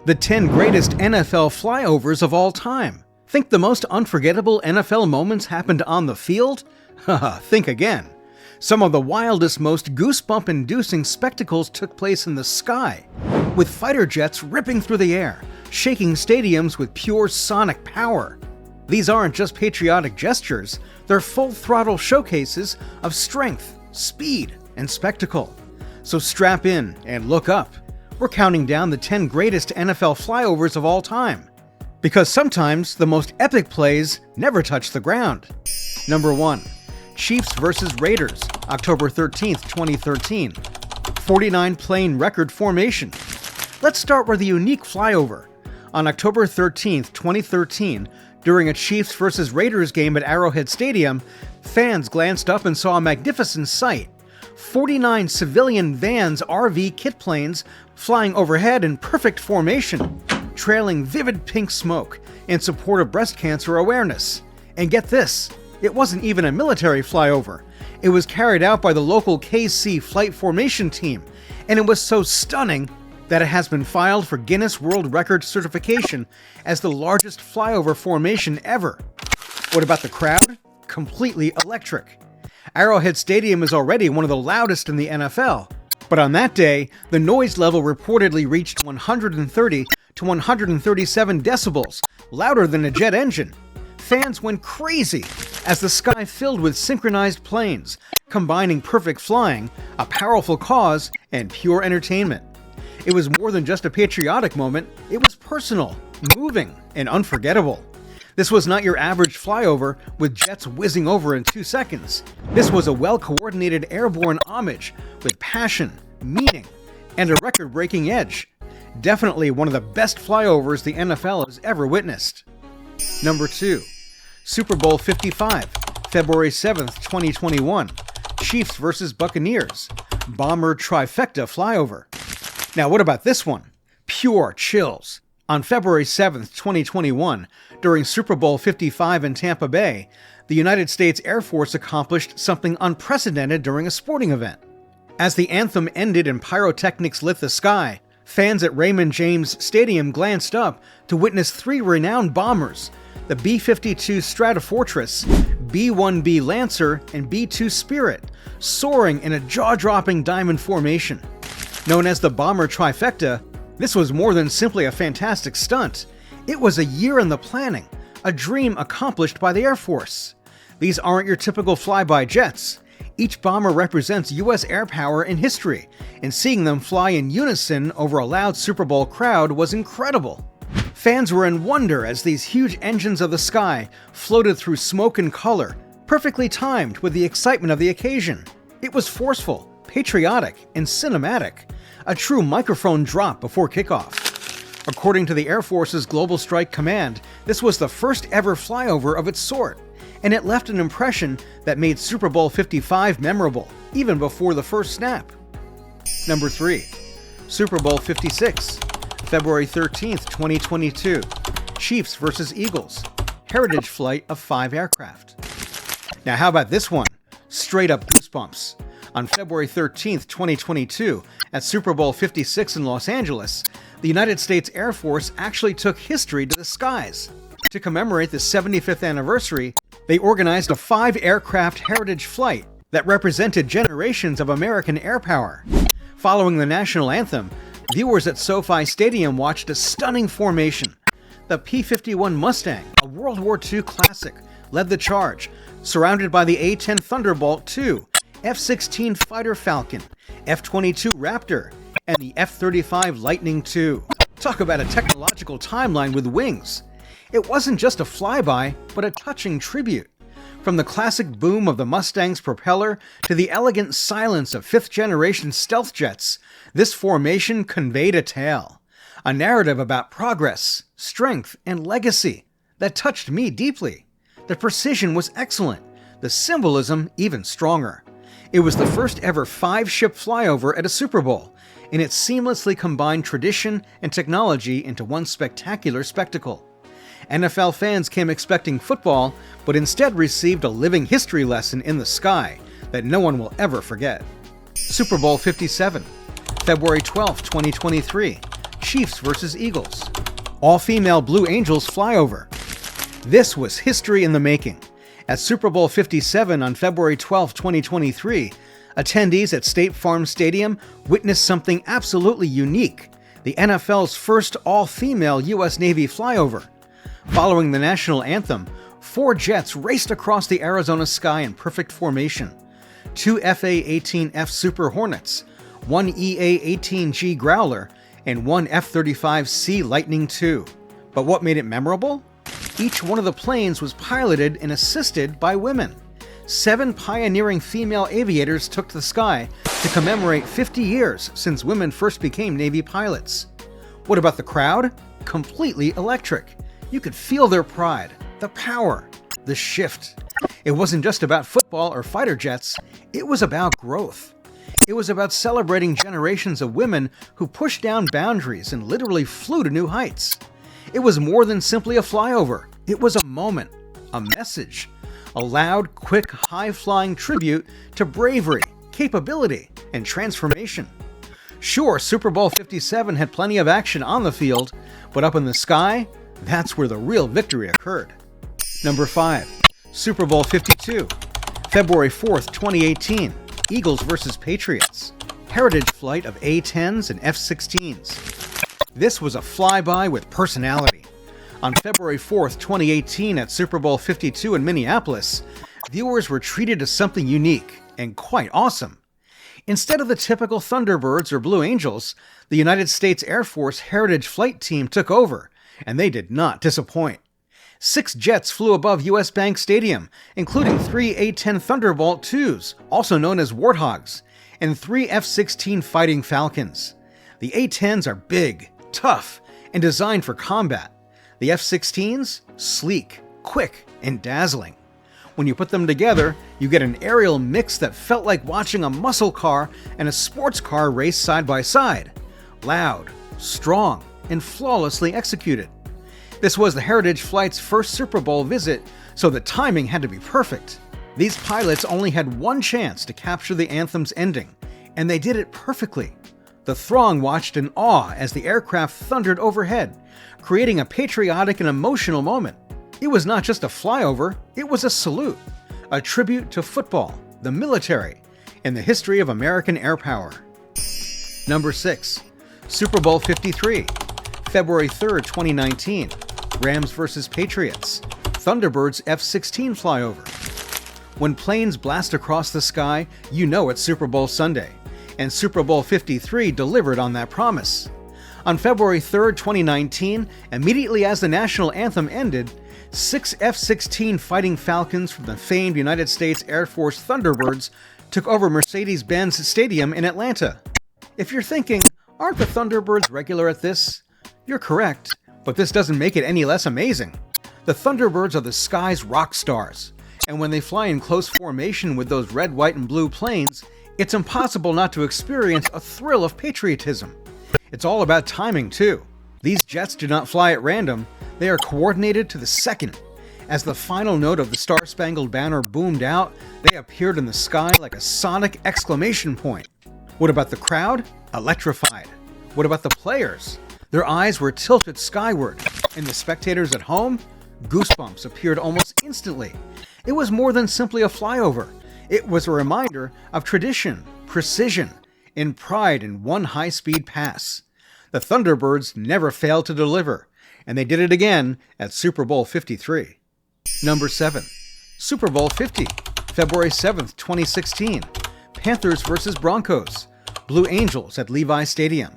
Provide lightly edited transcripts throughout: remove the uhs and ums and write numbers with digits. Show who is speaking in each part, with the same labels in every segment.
Speaker 1: The 10 greatest NFL flyovers of all time. Think the most unforgettable NFL moments happened on the field? Haha, think again. Some of the wildest, most goosebump-inducing spectacles took place in the sky, with fighter jets ripping through the air, shaking stadiums with pure sonic power. These aren't just patriotic gestures, they're full-throttle showcases of strength, speed, and spectacle. So strap in and look up. We're counting down the 10 greatest NFL flyovers of all time. Because sometimes the most epic plays never touch the ground. Number 1. Chiefs vs. Raiders, October 13th, 2013. 49-plane record formation. Let's start with a unique flyover. On October 13th, 2013, during a Chiefs vs. Raiders game at Arrowhead Stadium, fans glanced up and saw a magnificent sight. 49 civilian Vans RV kit planes flying overhead in perfect formation, trailing vivid pink smoke in support of breast cancer awareness. And get this, it wasn't even a military flyover. It was carried out by the local KC flight formation team, and it was so stunning that it has been filed for Guinness World Record certification as the largest flyover formation ever. What about the crowd? Completely electric. Arrowhead Stadium is already one of the loudest in the NFL, but on that day, the noise level reportedly reached 130 to 137 decibels, louder than a jet engine. Fans went crazy as the sky filled with synchronized planes, combining perfect flying, a powerful cause, and pure entertainment. It was more than just a patriotic moment, it was personal, moving, and unforgettable. This was not your average flyover with jets whizzing over in 2 seconds. This was a well-coordinated airborne homage with passion, meaning, and a record-breaking edge. Definitely one of the best flyovers the NFL has ever witnessed. Number 2. Super Bowl 55, February 7th, 2021. Chiefs vs. Buccaneers. Bomber trifecta flyover. Now what about this one? Pure chills. On February 7th, 2021, during Super Bowl 55 in Tampa Bay, the United States Air Force accomplished something unprecedented during a sporting event. As the anthem ended and pyrotechnics lit the sky, fans at Raymond James Stadium glanced up to witness 3 renowned bombers, the B-52 Stratofortress, B-1B Lancer, and B-2 Spirit, soaring in a jaw-dropping diamond formation. Known as the Bomber Trifecta, this was more than simply a fantastic stunt. It was a year in the planning, a dream accomplished by the Air Force. These aren't your typical flyby jets. Each bomber represents U.S. air power in history, and seeing them fly in unison over a loud Super Bowl crowd was incredible. Fans were in wonder as these huge engines of the sky floated through smoke and color, perfectly timed with the excitement of the occasion. It was forceful, patriotic, and cinematic, a true microphone drop before kickoff. According to the Air Force's Global Strike Command, this was the first ever flyover of its sort, and it left an impression that made Super Bowl 55 memorable, even before the first snap. Number 3. Super Bowl 56, February 13th, 2022. Chiefs vs. Eagles. Heritage flight of 5 aircraft. Now how about this one? Straight up goosebumps. On February 13th, 2022, at Super Bowl 56 in Los Angeles, the United States Air Force actually took history to the skies. To commemorate the 75th anniversary, they organized a 5-aircraft heritage flight that represented generations of American air power. Following the national anthem, viewers at SoFi Stadium watched a stunning formation. The P-51 Mustang, a World War II classic, led the charge, surrounded by the A-10 Thunderbolt II, F-16 Fighter Falcon, F-22 Raptor, and the F-35 Lightning II. Talk about a technological timeline with wings. It wasn't just a flyby, but a touching tribute. From the classic boom of the Mustang's propeller to the elegant silence of 5th-generation stealth jets, this formation conveyed a tale. A narrative about progress, strength, and legacy that touched me deeply. The precision was excellent, the symbolism even stronger. It was the first ever 5-ship flyover at a Super Bowl, and it seamlessly combined tradition and technology into one spectacular spectacle. NFL fans came expecting football, but instead received a living history lesson in the sky that no one will ever forget. Super Bowl 57, February 12, 2023. Chiefs vs. Eagles. All-female Blue Angels flyover. This was history in the making. At Super Bowl 57 on February 12, 2023, attendees at State Farm Stadium witnessed something absolutely unique, the NFL's first all-female U.S. Navy flyover. Following the national anthem, 4 jets raced across the Arizona sky in perfect formation. 2 FA-18F Super Hornets, 1 EA-18G Growler, and 1 F-35C Lightning II. But what made it memorable? Each one of the planes was piloted and assisted by women. 7 pioneering female aviators took to the sky to commemorate 50 years since women first became Navy pilots. What about the crowd? Completely electric. You could feel their pride, the power, the shift. It wasn't just about football or fighter jets, it was about growth. It was about celebrating generations of women who pushed down boundaries and literally flew to new heights. It was more than simply a flyover. It was a moment, a message, a loud, quick, high-flying tribute to bravery, capability, and transformation. Sure, Super Bowl 57 had plenty of action on the field, but up in the sky, that's where the real victory occurred. Number 5. Super Bowl 52. February 4th, 2018. Eagles vs. Patriots. Heritage flight of A-10s and F-16s. This was a flyby with personality. On February 4th, 2018 at Super Bowl 52 in Minneapolis, viewers were treated to something unique and quite awesome. Instead of the typical Thunderbirds or Blue Angels, the United States Air Force Heritage Flight Team took over, and they did not disappoint. 6 jets flew above US Bank Stadium, including 3 A-10 Thunderbolt IIs, also known as Warthogs, and 3 F-16 Fighting Falcons. The A-10s are big, tough, and designed for combat. The F-16s? Sleek, quick, and dazzling. When you put them together, you get an aerial mix that felt like watching a muscle car and a sports car race side by side. Loud, strong, and flawlessly executed. This was the Heritage Flight's first Super Bowl visit, so the timing had to be perfect. These pilots only had one chance to capture the anthem's ending, and they did it perfectly. The throng watched in awe as the aircraft thundered overhead, creating a patriotic and emotional moment. It was not just a flyover, it was a salute, a tribute to football, the military, and the history of American air power. Number 6. Super Bowl 53. February 3rd, 2019. Rams vs. Patriots. Thunderbirds F-16 flyover. When planes blast across the sky, you know it's Super Bowl Sunday, and Super Bowl 53 delivered on that promise. On February 3rd, 2019, immediately as the national anthem ended, 6 F-16 Fighting Falcons from the famed United States Air Force Thunderbirds took over Mercedes-Benz Stadium in Atlanta. If you're thinking, aren't the Thunderbirds regular at this? You're correct, but this doesn't make it any less amazing. The Thunderbirds are the sky's rock stars, and when they fly in close formation with those red, white, and blue planes, it's impossible not to experience a thrill of patriotism. It's all about timing, too. These jets do not fly at random, they are coordinated to the second. As the final note of the Star-Spangled Banner boomed out, they appeared in the sky like a sonic exclamation point. What about the crowd? Electrified. What about the players? Their eyes were tilted skyward, and the spectators at home? Goosebumps appeared almost instantly. It was more than simply a flyover. It was a reminder of tradition, precision, and pride in one high-speed pass. The Thunderbirds never failed to deliver, and they did it again at Super Bowl 53. Number 7. Super Bowl 50, February 7th, 2016. Panthers vs. Broncos. Blue Angels at Levi Stadium.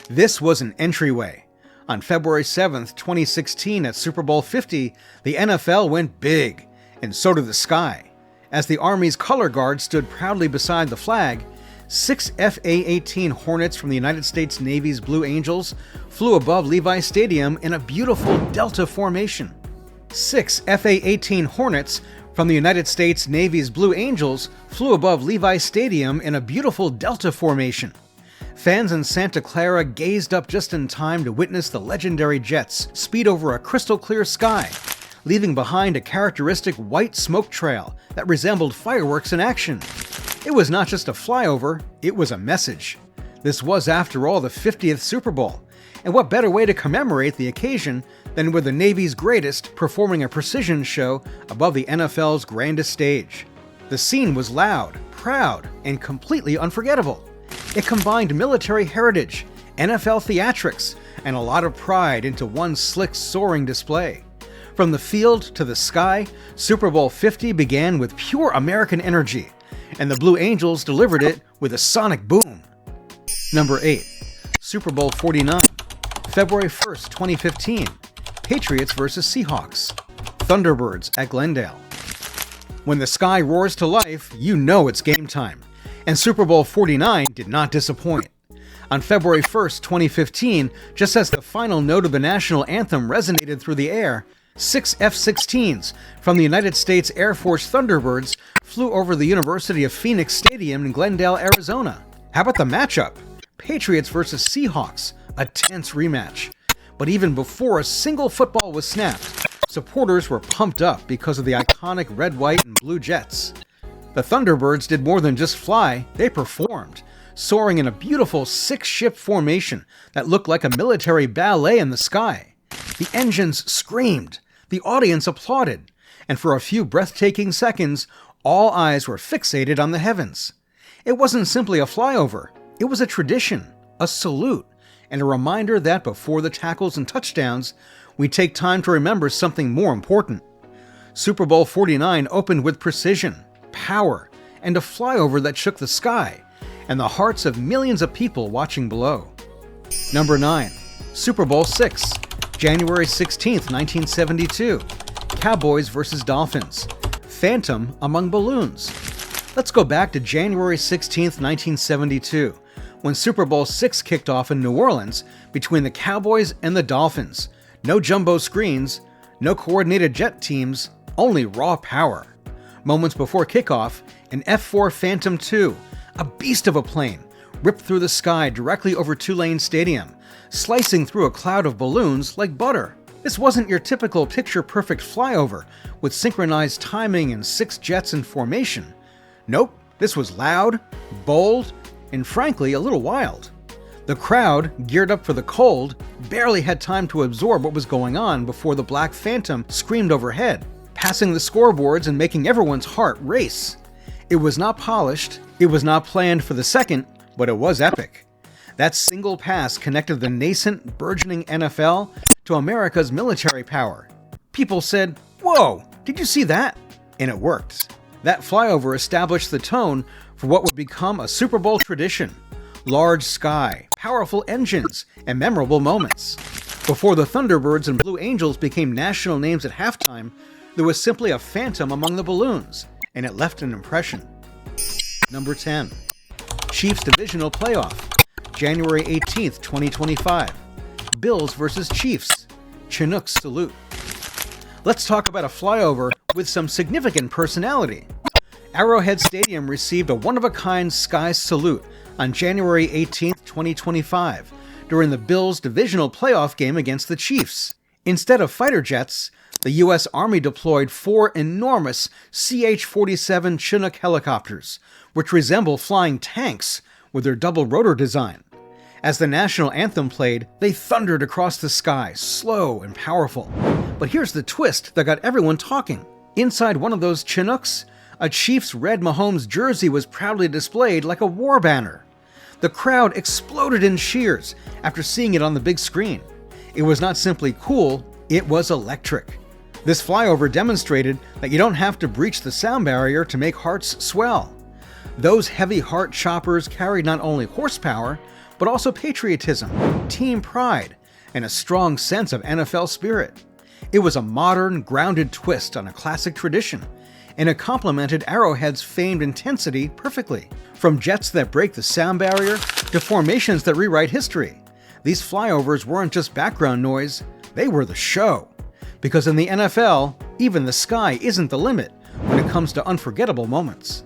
Speaker 1: This was an entryway. On February 7th, 2016 at Super Bowl 50, the NFL went big, and so did the sky. As the Army's color guard stood proudly beside the flag, 6 FA-18 Hornets from the United States Navy's Blue Angels flew above Levi Stadium in a beautiful delta formation. 6 FA-18 Hornets from the United States Navy's Blue Angels flew above Levi Stadium in a beautiful delta formation. Fans in Santa Clara gazed up just in time to witness the legendary jets speed over a crystal-clear sky, leaving behind a characteristic white smoke trail that resembled fireworks in action. It was not just a flyover, it was a message. This was, after all, the 50th Super Bowl, And what better way to commemorate the occasion than with the Navy's greatest performing a precision show above the NFL's grandest stage. The scene was loud, proud, and completely unforgettable. It combined military heritage, NFL theatrics, and a lot of pride into one slick, soaring display. From the field to the sky, Super Bowl 50 began with pure American energy, and the Blue Angels delivered it with a sonic boom. Number 8. Super Bowl 49, February 1st, 2015. Patriots vs. Seahawks. Thunderbirds at Glendale. When the sky roars to life, you know it's game time. And Super Bowl 49 did not disappoint. On February 1st, 2015, just as the final note of the national anthem resonated through the air, 6 F-16s from the United States Air Force Thunderbirds flew over the University of Phoenix Stadium in Glendale, Arizona. How about the matchup? Patriots vs. Seahawks, a tense rematch. But even before a single football was snapped, supporters were pumped up because of the iconic red, white, and blue jets. The Thunderbirds did more than just fly, they performed, soaring in a beautiful 6-ship formation that looked like a military ballet in the sky. The engines screamed, the audience applauded, and for a few breathtaking seconds, all eyes were fixated on the heavens. It wasn't simply a flyover, it was a tradition, a salute, and a reminder that before the tackles and touchdowns, we take time to remember something more important. Super Bowl 49 opened with precision, power, and a flyover that shook the sky, and the hearts of millions of people watching below. Number 9. Super Bowl 6, January 16th, 1972. Cowboys vs. Dolphins. Phantom among balloons. Let's go back to January 16th, 1972, when Super Bowl 6 kicked off in New Orleans between the Cowboys and the Dolphins. No jumbo screens, no coordinated jet teams, only raw power. Moments before kickoff, an F-4 Phantom II, a beast of a plane, ripped through the sky directly over Tulane Stadium, slicing through a cloud of balloons like butter. This wasn't your typical picture-perfect flyover with synchronized timing and 6 jets in formation. Nope, this was loud, bold, and frankly a little wild. The crowd, geared up for the cold, barely had time to absorb what was going on before the Black Phantom screamed overhead, passing the scoreboards and making everyone's heart race. It was not polished, it was not planned for the second, but it was epic. That single pass connected the nascent, burgeoning NFL to America's military power. People said, "Whoa, did you see that?" And it worked. That flyover established the tone for what would become a Super Bowl tradition. Large sky, powerful engines, and memorable moments. Before the Thunderbirds and Blue Angels became national names at halftime, there was simply a phantom among the balloons, and it left an impression. Number 10. Chiefs Divisional Playoff, January 18th, 2025. Bills vs. Chiefs, Chinook Salute. Let's talk about a flyover with some significant personality. Arrowhead Stadium received a one-of-a-kind sky salute on January 18th, 2025, during the Bills' divisional playoff game against the Chiefs. Instead of fighter jets, the U.S. Army deployed 4 enormous CH-47 Chinook helicopters, which resemble flying tanks with their double-rotor design. As the national anthem played, they thundered across the sky, slow and powerful. But here's the twist that got everyone talking. Inside one of those Chinooks, a Chiefs red Mahomes jersey was proudly displayed like a war banner. The crowd exploded in cheers after seeing it on the big screen. It was not simply cool, it was electric. This flyover demonstrated that you don't have to breach the sound barrier to make hearts swell. Those heavy heart choppers carried not only horsepower, but also patriotism, team pride, and a strong sense of NFL spirit. It was a modern, grounded twist on a classic tradition, and it complemented Arrowhead's famed intensity perfectly. From jets that break the sound barrier to formations that rewrite history, these flyovers weren't just background noise, they were the show. Because in the NFL, even the sky isn't the limit when it comes to unforgettable moments.